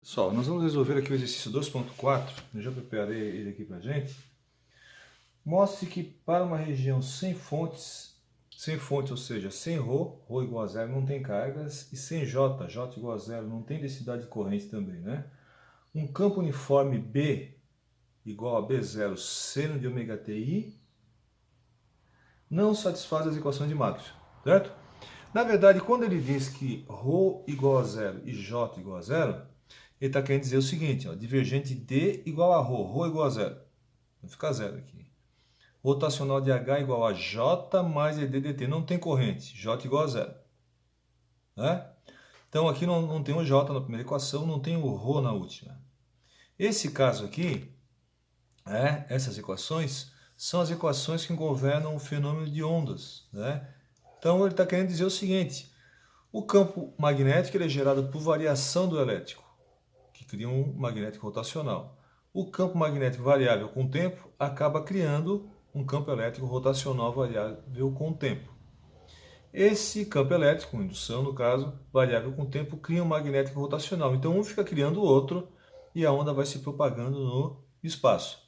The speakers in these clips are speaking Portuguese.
Pessoal, nós vamos resolver aqui o exercício 2.4, eu já preparei ele aqui pra gente. Mostre que para uma região sem fontes, ou seja, sem ρ igual a zero, não tem cargas, e sem J igual a zero, não tem densidade de corrente também, né? Um campo uniforme B igual a B0 seno de ômega ti não satisfaz as equações de Maxwell, certo? Na verdade, quando ele diz que ρ igual a zero e J igual a zero, ele está querendo dizer o seguinte, ó, divergente D igual a ρ igual a zero. Vai ficar zero aqui. Rotacional de H igual a J mais ED dt. Não tem corrente, J igual a zero. Né? Então aqui não tem o J na primeira equação, não tem o ρ na última. Esse caso aqui, essas equações, são as equações que governam o fenômeno de ondas. Né? Então ele está querendo dizer o seguinte, o campo magnético ele é gerado por variação do elétrico, que cria um magnético rotacional. O campo magnético variável com o tempo acaba criando um campo elétrico rotacional variável com o tempo. Esse campo elétrico, indução no caso, variável com o tempo, cria um magnético rotacional. Então um fica criando o outro e a onda vai se propagando no espaço.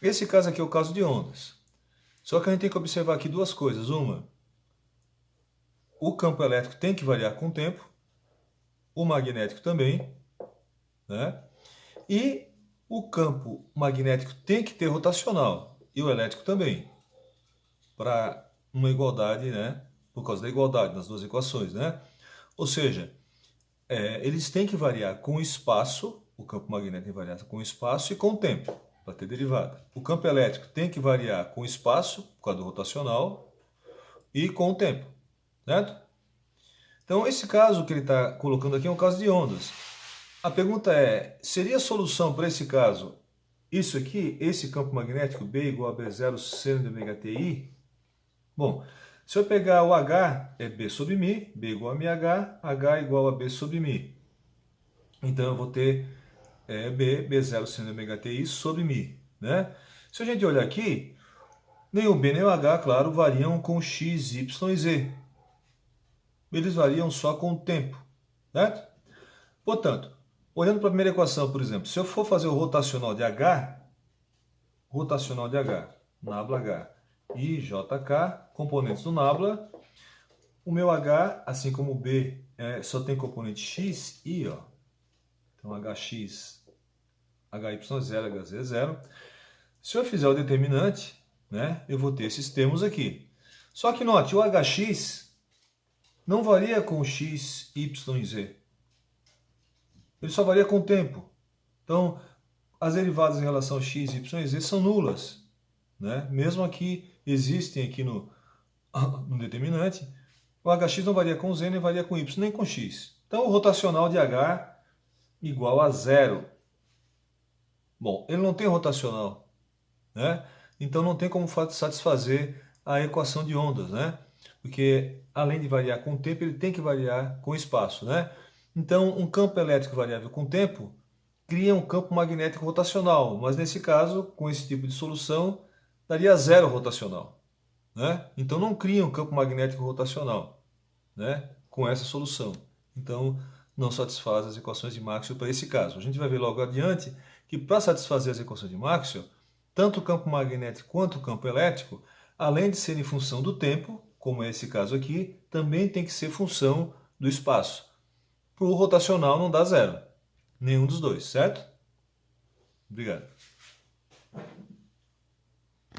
Esse caso aqui é o caso de ondas. Só que a gente tem que observar aqui duas coisas. Uma, o campo elétrico tem que variar com o tempo, o magnético também, né? E o campo magnético tem que ter rotacional, e o elétrico também, para uma igualdade, né? Por causa da igualdade nas duas equações, né? Ou seja, eles têm que variar com o espaço, o campo magnético tem que variar com o espaço e com o tempo, para ter derivada. O campo elétrico tem que variar com o espaço, por causa do rotacional, e com o tempo, certo? Então esse caso que ele está colocando aqui é um caso de ondas. A pergunta é, seria a solução para esse caso isso aqui, esse campo magnético B igual a B0 seno de ômega ti? Bom, se eu pegar o H é B sobre μ, B igual a μH, H igual a B sobre μ. Então eu vou ter B0 seno de ômega ti sobre μ. Né? Se a gente olhar aqui, nem o B nem o H, claro, variam com x, y e z. Eles variam só com o tempo. Certo? Portanto, olhando para a primeira equação, por exemplo, se eu for fazer o rotacional de H, nabla H e JK, componentes do nabla, o meu H, assim como o B, só tem componente X, I, ó. Então HX, HY0, HZ é 0. Se eu fizer o determinante, né, eu vou ter esses termos aqui. Só que note, o HX não varia com X, Y e Z. Ele só varia com o tempo. Então, as derivadas em relação a x, y e z são nulas. Né? Mesmo aqui, existem aqui no determinante, o hx não varia com z, nem varia com y, nem com x. Então, o rotacional de h igual a zero. Bom, ele não tem rotacional. Né? Então, não tem como satisfazer a equação de ondas. Né? Porque, além de variar com o tempo, ele tem que variar com o espaço. Né? Então, um campo elétrico variável com o tempo cria um campo magnético rotacional, mas nesse caso, com esse tipo de solução, daria zero rotacional. Né? Então não cria um campo magnético rotacional, né, com essa solução. Então não satisfaz as equações de Maxwell para esse caso. A gente vai ver logo adiante que para satisfazer as equações de Maxwell, tanto o campo magnético quanto o campo elétrico, além de serem função do tempo, como é esse caso aqui, também tem que ser função do espaço. Para o rotacional não dá zero. Nenhum dos dois, certo? Obrigado.